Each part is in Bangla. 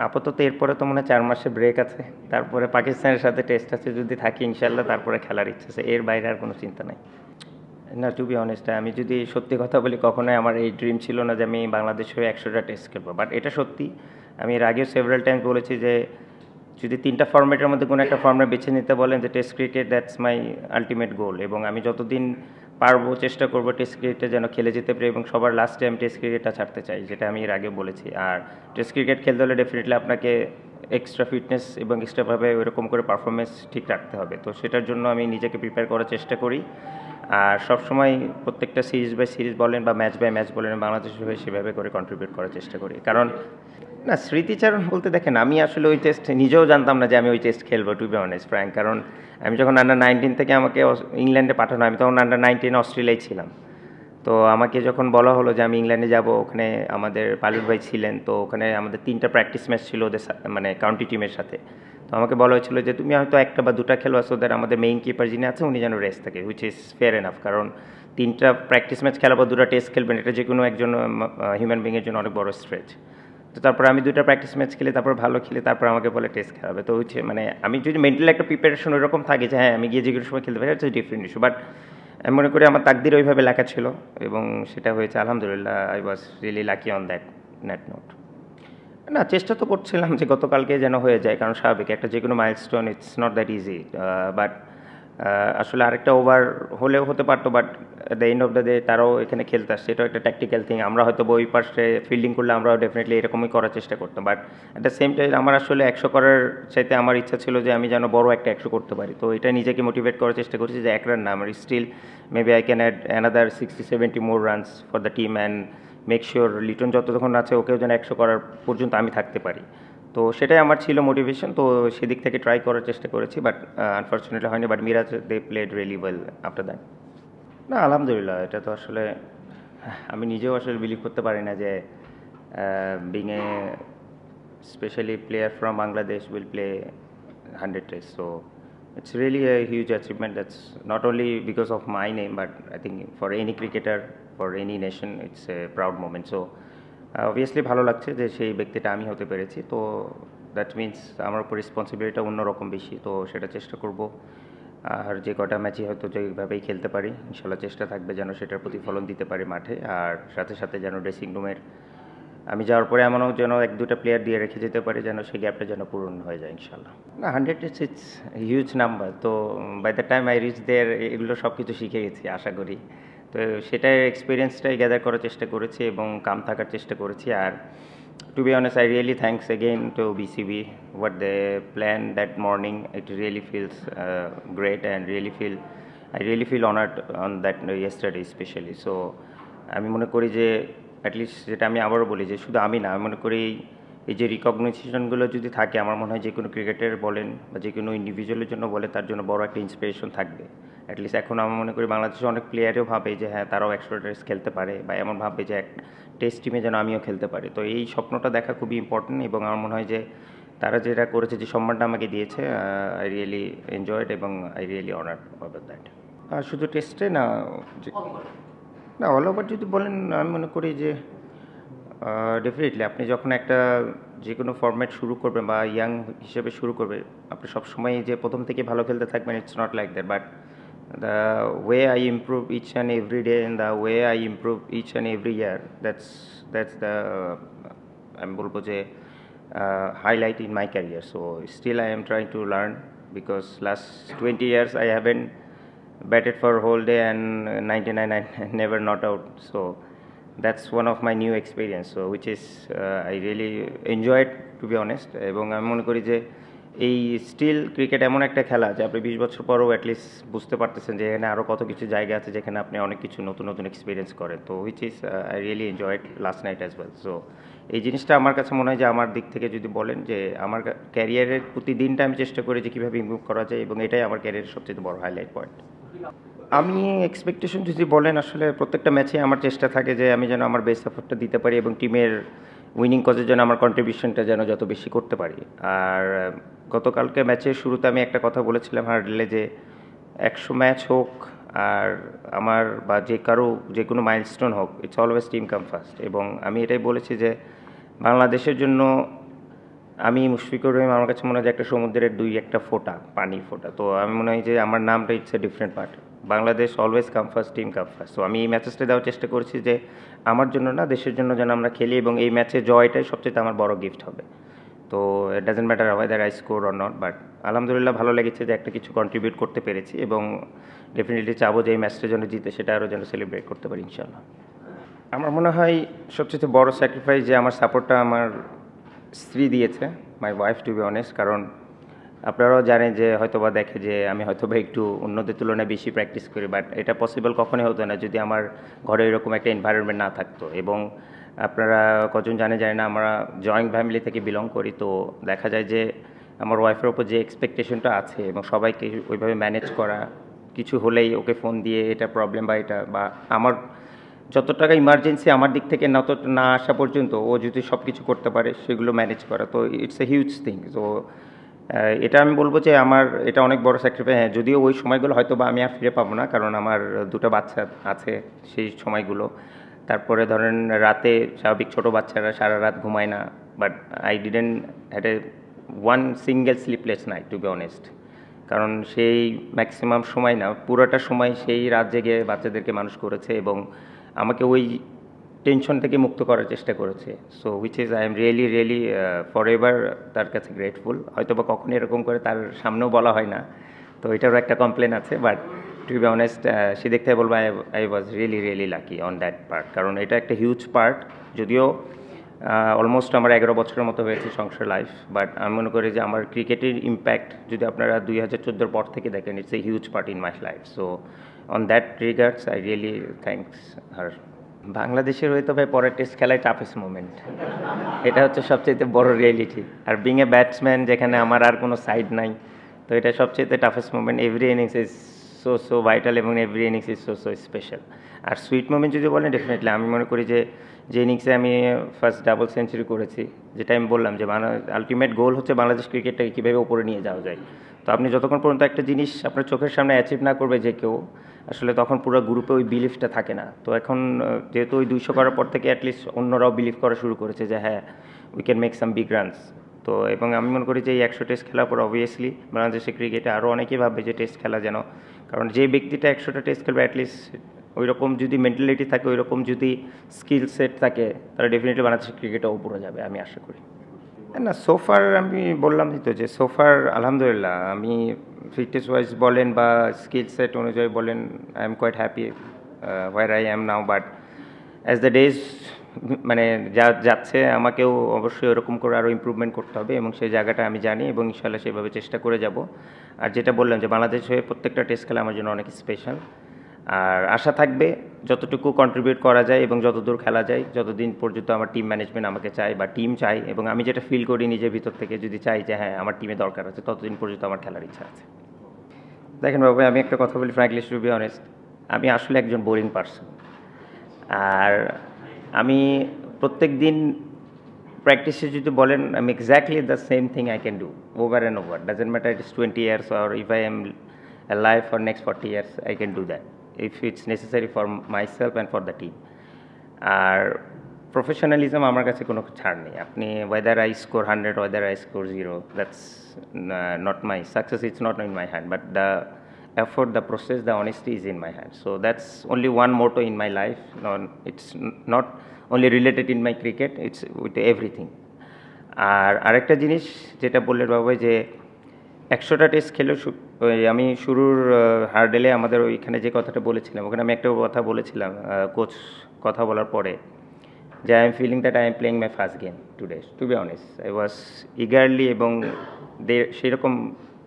আপাতত এরপরে তো মনে হয় 4 মাসের ব্রেক আছে, তারপরে পাকিস্তানের সাথে টেস্ট আছে, যদি থাকি ইনশাল্লাহ তারপরে খেলার ইচ্ছা আছে, এর বাইরে আর কোনো চিন্তা নাই। না, টু বি অনেস্ট, আমি যদি সত্যি কথা বলি, কখনোই আমার এই ড্রিম ছিল না যে আমি বাংলাদেশ হয়ে 100টা টেস্ট খেলবো, বাট এটা সত্যি। আমি এর আগেও সেভারাল টাইম বলেছি যে যদি 3টা ফর্ম্যাটের মধ্যে কোনো একটা ফর্ম্যাট বেছে নিতে বলেন যে test cricket, that's my ultimate goal, এবং আমি যতদিন পারবো চেষ্টা করবো টেস্ট ক্রিকেটে যেন খেলে যেতে পারি, এবং সবার লাস্টে আমি টেস্ট ক্রিকেটটা ছাড়তে চাই, যেটা আমি এর আগে বলেছি। আর টেস্ট ক্রিকেট খেলতে হলে ডেফিনেটলি আপনাকে এক্সট্রা ফিটনেস এবং এক্সট্রাভাবে ওইরকম করে পারফরমেন্স ঠিক রাখতে হবে, তো সেটার জন্য আমি নিজেকে প্রিপেয়ার করার চেষ্টা করি। আর সবসময় প্রত্যেকটা সিরিজ বাই সিরিজ বলেন বা ম্যাচ বাই ম্যাচ বলেন, বাংলাদেশের হয়ে সেভাবে করে কন্ট্রিবিউট করার চেষ্টা করি। কারণ না, স্মৃতিচারণ বলতে দেখেন, আমি আসলে ওই টেস্ট নিজেও জানতাম না যে আমি ওই টেস্ট খেলবো, টু বি অনেস্ট ফ্র্যাঙ্ক। কারণ আমি যখন আন্ডার 19 থেকে আমাকে ইংল্যান্ডে পাঠানো, আমি তখন আন্ডার 19 অস্ট্রেলিয়ায় ছিলাম। তো আমাকে যখন বলা হলো যে আমি ইংল্যান্ডে যাব, ওখানে আমাদের পালুর ভাই ছিলেন, তো ওখানে আমাদের 3টা প্র্যাকটিস ম্যাচ ছিল ওদের মানে কাউন্টি টিমের সাথে। তো আমাকে বলা হয়েছিল যে তুমি হয়তো 1টা বা 2টা খেলো, সো দ্যাট আমাদের মেইন কিপার যিনি আছে উনি যেন রেস্ট থাকে, হুইচ ইজ ফেয়ার এনাফ। কারণ 3টা প্র্যাকটিস ম্যাচ খেলা বা 2টা টেস্ট খেলবেন, এটা যে কোনো একজন হিউম্যান বিংয়ের জন্য অনেক বড় স্ট্রেচ। তো তারপর আমি 2টা প্র্যাকটিস ম্যাচ খেলে, তারপর ভালো খেলে, তারপর আমাকে বলে টেস্ট খেলাবে। তো হচ্ছে মানে আমি যদি মেন্টালি একটা প্রিপারেশন ওইরকম থাকে যে হ্যাঁ আমি গিয়ে যে কোনো সময় খেলতে পারি, ইটস ডিফারেন্ট ইস্যু। বাট আমি মনে করি আমার তাকদির ওইভাবে লেখা ছিল, এবং সেটা হয়েছে আলহামদুলিল্লাহ। I was really lucky on that note. না, চেষ্টা তো করছিলাম যে গতকালকে যেন হয়ে যায়, কারণ স্বাভাবিক একটা যে কোনো milestone, it's not that easy. But আসলে আরেকটা ওভার হলেও হতে পারতো, but the end of the day তারাও এখানে খেলতে আসছে, এটাও একটা ট্যাকটিক্যাল থিং। আমরা হয়তো ওই পাশে ফিল্ডিং করলে আমরাও ডেফিনেটলি এরকমই করার চেষ্টা করতাম, but at the same time আমার আসলে 100 করার চাইতে আমার ইচ্ছা ছিল যে আমি যেন বড় একটা 100 করতে পারি। তো এটা নিজেকে মোটিভেট করার চেষ্টা করছি যে 1 রান না, আমার still maybe I can add another 60-70 more runs for the team, and make sure Liton যতক্ষণ আছে ওকেও যেন 100 করার পর্যন্ত আমি থাকতে পারি। তো সেটাই আমার ছিল মোটিভেশন, তো সেদিক থেকে ট্রাই করার চেষ্টা করেছি, বাট আনফর্চুনেটলি হয়নি। But Miraz they played really well after that. না, আলহামদুলিল্লাহ, এটা তো আসলে আমি নিজেও আসলে বিলিভ করতে পারি না যে being a specially player from Bangladesh will play 100 test. So it's really a huge achievement. That's not only because of my name, but I think for any cricketer, for any nation, it's a proud moment. So obviously ভালো লাগছে যে সেই ব্যক্তিটা আমি হতে পেরেছি। তো দ্যাট মিনস আমার উপর রেসপন্সিবিলিটিটা অন্যরকম বেশি, তো সেটা চেষ্টা করব। আর যে কটা ম্যাচই হয়তো যেভাবেই খেলতে পারি, ইনশাল্লাহ চেষ্টা থাকবে যেন সেটার প্রতিফলন দিতে পারি মাঠে, আর সাথে সাথে যেন ড্রেসিং রুমের আমি যাওয়ার পরে এমনও যেন 1-2টা প্লেয়ার দিয়ে রেখে যেতে পারি, যেন সেই গ্যাপটা যেন পূরণ হয়ে যায় ইনশাল্লাহ। না, 100 ইটস হিউজ নাম্বার। তো by the time I reach there এগুলো সব কিছু শিখে গেছি আশা করি। তো সেটাই এক্সপিরিয়েন্সটাই গ্যাদার করার চেষ্টা করেছি এবং কাম থাকার চেষ্টা করেছি। আর to be honest, I really thanks again to BCB, what they plan that morning, it really feels great, and I really feel honoured on that yesterday specially. So আমি মনে করি যে অ্যাটলিস্ট, যেটা আমি আবারও বলি যে শুধু আমি না, আমি মনে করি এই যে রিকগনিশনগুলো যদি থাকে, আমার মনে হয় যে কোনো ক্রিকেটার বলেন বা যে কোনো ইন্ডিভিজুয়ালের জন্য বলে, তার জন্য বড় একটা ইন্সপিরেশন থাকবে। অ্যাটলিস্ট এখন আমি মনে করি বাংলাদেশে অনেক প্লেয়ারও ভাবে যে হ্যাঁ তারাও 100 টেস্ট খেলতে পারে, বা এমন ভাববে যে এক টেস্ট টিমে যেন আমিও খেলতে পারি। তো এই স্বপ্নটা দেখা খুবই ইম্পর্টেন্ট, এবং আমার মনে হয় যে তারা যেটা করেছে, যে সম্মানটা আমাকে দিয়েছে, আই রিয়েলি এনজয়েড এবং I really honoured about that. আর শুধু টেস্টে না, না অল ওভার যদি বলেন, আমি মনে করি যে ডেফিনেটলি আপনি যখন একটা যে কোনো ফরম্যাট শুরু করবেন বা ইয়াং হিসেবে শুরু করবে, আপনি সবসময় যে প্রথম থেকে ভালো খেলতে থাকবেন, it's not like that. But the way I improve each and every day, and the way I improve each and every year, that's the আমি বলবো যে highlight in my career. So still I am trying to learn, because last 20 years I haven't batted for a whole day, and 99 I never not out. So that's one of my new experience, so which is I really enjoyed, to be honest. এবং আমি মনে করি যে এই স্টিল ক্রিকেট এমন একটা খেলা যে আপনি 20 বছর পরেও অ্যাটলিস্ট বুঝতে পারতেছেন যে এখানে আরও কত কিছু জায়গা আছে যেখানে আপনি অনেক কিছু নতুন নতুন এক্সপিরিয়েন্স করেন। তো which is I really enjoyed last night as well. So এই জিনিসটা আমার কাছে মনে হয় যে আমার দিক থেকে যদি বলেন যে আমার ক্যারিয়ারের প্রতিদিনটা আমি চেষ্টা করি যে কীভাবে ইমপ্রুভ করা যায়, এবং এটাই আমার ক্যারিয়ারের সবচেয়ে বড় হাইলাইট পয়েন্ট। আমি এক্সপেকটেশন যদি বলেন, আসলে প্রত্যেকটা ম্যাচে আমার চেষ্টা থাকে যে আমি যেন আমার বেস্ট এফোর্টটা দিতে পারি, এবং টিমের উইনিং কজের জন্য আমার কন্ট্রিবিউশনটা যেন যত বেশি করতে পারি। আর গতকালকে ম্যাচের শুরুতে আমি একটা কথা বলেছিলাম হার্ডলে, যে 100 ম্যাচ হোক আর আমার বা যে কারো যে কোনো মাইলস্টোন হোক, it's always team come first. এবং আমি এটাই বলেছি যে বাংলাদেশের জন্য আমি মুশফিকুর রহিম, আমার কাছে মনে হয় যে একটা সমুদ্রের একটা ফোঁটা, পানির ফোঁটা। তো আমি মনে হয় যে আমার নামটা it's a different part. Bangladesh always come first, team come first. তো আমি এই ম্যাচেসটা দেওয়ার চেষ্টা করছি যে আমার জন্য না, দেশের জন্য যেন আমরা খেলি, এবং এই ম্যাচে জয়টাই সবচেয়ে আমার বড় গিফট হবে। তো it doesn't matter weather I score or not, but আলহামদুলিল্লাহ ভালো লেগেছে যে একটা কিছু কন্ট্রিবিউট করতে পেরেছি, এবং ডেফিনেটলি চাবো যে এই ম্যাচটা যেন জিতে, সেটা আরও যেন সেলিব্রেট করতে পারি ইনশাল্লাহ। আমার মনে হয় সবচেয়ে বড় স্যাক্রিফাইস যে আমার সাপোর্টটা আমার স্ত্রী দিয়েছে, my wife to be honest. কারণ আপনারাও জানেন যে হয়তোবা দেখে যে আমি হয়তোবা একটু অন্যদের তুলনায় বেশি প্র্যাকটিস করি, বাট এটা পসিবল কখনোই হতো না যদি আমার ঘরে এরকম একটা এনভায়রনমেন্ট না থাকতো। এবং আপনারা কজন জানে না, আমরা জয়েন্ট ফ্যামিলি থেকে বিলং করি। তো দেখা যায় যে আমার ওয়াইফের ওপর যে এক্সপেকটেশনটা আছে এবং সবাইকে ওইভাবে ম্যানেজ করা, কিছু হলেই ওকে ফোন দিয়ে এটা প্রবলেম বা এটা, বা আমার যত টাকা ইমার্জেন্সি আমার দিক থেকে না আসা পর্যন্ত ও যদি সব কিছু করতে পারে, সেগুলো ম্যানেজ করা, তো ইটস এ হিউজ থিং। তো এটা আমি বলবো যে আমার এটা অনেক বড় স্যাক্রিফাইস। হ্যাঁ, যদিও ওই সময়গুলো হয়তো বা আমি আর ফিরে পাবো না, কারণ আমার দুটো বাচ্চা আছে সেই সময়গুলো। তারপরে ধরেন রাতে স্বাভাবিক ছোটো বাচ্চারা সারা রাত ঘুমায় না, but I didn't had a one single sleepless night to be honest. কারণ সেই ম্যাক্সিমাম সময় না, পুরোটা সময় সেই রাত জেগে বাচ্চাদেরকে মানুষ করেছে এবং আমাকে ওই টেনশন থেকে মুক্ত করার চেষ্টা করেছে। So which is I am really for ever তার কাছে গ্রেটফুল। হয়তো বা কখনো এরকম করে তার সামনেও বলা হয় না, তো এটারও একটা কমপ্লেন আছে। বাট টু বি অনেস্ট, সে দেখতে বলবো I was really lucky on that part. কারণ এটা একটা হিউজ পার্ট, যদিও অলমোস্ট আমার 11 বছরের মতো হয়েছে সংসার লাইফ, বাট আমি মনে করি যে আমার ক্রিকেটের ইম্প্যাক্ট যদি আপনারা 2014 পর থেকে দেখেন, it's a huge part in my life. So on that regards I really thanks her. বাংলাদেশের হয়তো ভাই পরের টেস্ট খেলায় টাফেস্ট মোমেন্ট, এটা হচ্ছে সবচেয়ে বড় রিয়েলিটি। আর বিং এ ব্যাটসম্যান, যেখানে আমার আর কোনো সাইড নাই, তো এটা সবচেয়ে toughest moment. Every innings is so vital এবং every innings is so special. আর সুইট মোমেন্ট যদি বলেন, ডেফিনেটলি আমি মনে করি যে ইনিংসে আমি ফার্স্ট ডাবল সেঞ্চুরি করেছি, যেটা আমি বললাম যে আলটিমেট গোল হচ্ছে বাংলাদেশ ক্রিকেটটাকে কীভাবে উপরে নিয়ে যাওয়া যায়। তো আপনি যতক্ষণ পর্যন্ত একটা জিনিস আপনার চোখের সামনে অ্যাচিভ না করবে যে কেউ, আসলে তখন পুরো গ্রুপে ওই বিলিফটা থাকে না। তো এখন যেহেতু ওই 200 করার পর থেকে অ্যাটলিস্ট অন্যরাও বিলিভ করা শুরু করেছে যে হ্যাঁ, we can make some big runs. তো এবং আমি মনে করি যে এই 100 টেস্ট খেলার পর অবভিয়াসলি বাংলাদেশের ক্রিকেটে আরও অনেকেই ভাববে যে টেস্ট খেলা যেন, কারণ যে ব্যক্তিটা 100টা টেস্ট খেলবে অ্যাটলিস্ট ওই রকম যদি মেন্টালিটি থাকে, ওই রকম যদি স্কিল সেট থাকে, তাহলে ডেফিনেটলি বাংলাদেশের ক্রিকেটও উপরে যাবে আমি আশা করি। না, সোফার আমি বললাম তো যে সোফার আলহামদুলিল্লাহ আমি ফিটনেস ওয়াইজ বলেন বা স্কিল সেট অনুযায়ী বলেন, I am quite happy where I am now. But as the days মানে যাচ্ছে, আমাকেও অবশ্যই ওরকম করে আরও ইমপ্রুভমেন্ট করতে হবে, এবং সেই জায়গাটা আমি জানি এবং ইনশাল্লাহ সেভাবে চেষ্টা করে যাব। আর যেটা বললাম যে বাংলাদেশ হয়ে প্রত্যেকটা টেস্ট খেলা আমার জন্য অনেক স্পেশাল। আর আশা থাকবে যতটুকু কন্ট্রিবিউট করা যায় এবং যতদূর খেলা যায়, যতদিন পর্যন্ত আমার টিম ম্যানেজমেন্ট আমাকে চায় বা টিম চাই, এবং আমি যেটা ফিল করি নিজের ভিতর থেকে, যদি চাই যে হ্যাঁ আমার টিমে দরকার আছে, ততদিন পর্যন্ত আমার খেলার ইচ্ছা আছে। দেখেন বাবু, আমি একটা কথা বলি ফ্র্যাঙ্কলি টু বি অনেস্ট, আমি আসলে একজন বোরিং পার্সন। আর আমি প্রত্যেক দিন প্র্যাকটিসে যদি বলেন, আমি exactly the same thing I can do over and over, doesn't matter it is 20 years or if I am alive for next 40 years, I can do that if it's necessary for myself and for the team. আর প্রফেশনালিজম আমার কাছে কোনো ছাড় নেই। আপনি whether I score 100, whether I score 0, that's not my success, it's not in my hand, but the effort, the process, the honesty is in my hand. So that's only one motto in my life. No, it's not only related in my cricket, it's with everything. আর আরেকটা জিনিস যেটা বললেন বাবা, যে 100টা টেস্ট খেলেও আমি শুরুর হার্ডেলে আমাদের ওইখানে যে কথাটা বলেছিলাম, ওখানে আমি একটা কথা বলেছিলাম কোচ কথা বলার পরে, যে I am feeling that I am playing my first game today. To be honest, I was eagerly এবং সেরকম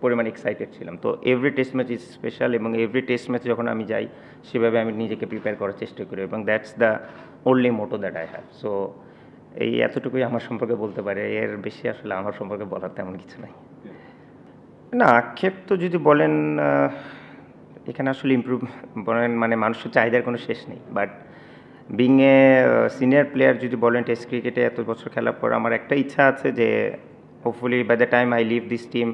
পরিমাণ এক্সাইটেড ছিলাম। তো every test match is special, এবং এভরি টেস্ট ম্যাচ যখন আমি যাই সেভাবে আমি নিজেকে প্রিপেয়ার করার চেষ্টা করি, এবং that's the only motto that I have. So এই এতটুকুই আমার সম্পর্কে বলতে পারে, এর বেশি আসলে আমার সম্পর্কে বলার তেমন কিছু নাই। না, আক্ষেপ তো যদি বলেন, এখানে আসলে ইমপ্রুভ বলেন মানে মানুষের চাহিদার কোনো শেষ নেই। But being a senior player যদি বলেন টেস্ট ক্রিকেটে এত বছর খেলার পর, আমার একটা ইচ্ছা আছে যে hopefully by the time I leave this team,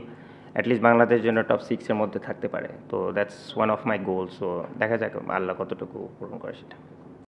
at least Bangladesh জন্য টপ 6-এর মধ্যে থাকতে পারে। তো that's one of my goal. So দেখা যাক আল্লাহ কতটুকু পূরণ করে সেটা।